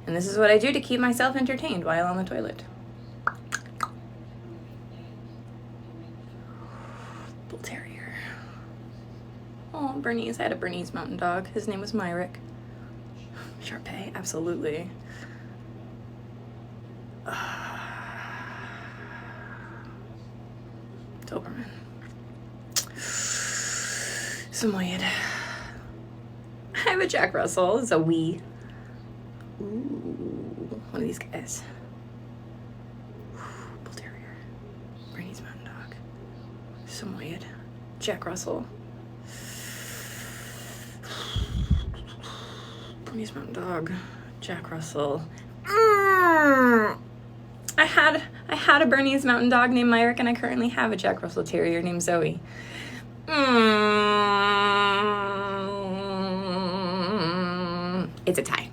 And this is what I do to keep myself entertained while on the toilet. Bull Terrier. Oh, Bernese. I had a Bernese mountain dog. His name was Myrick. Sharpei, absolutely. Doberman. Samoyed. I have a Jack Russell. It's a wee. Ooh, one of these guys. Bull Terrier. Bernese mountain dog. Samoyed. Jack Russell. Bernese mountain dog. Jack Russell. I had a Bernese mountain dog named Myrick, and I currently have a Jack Russell Terrier named Zoe. It's a tie.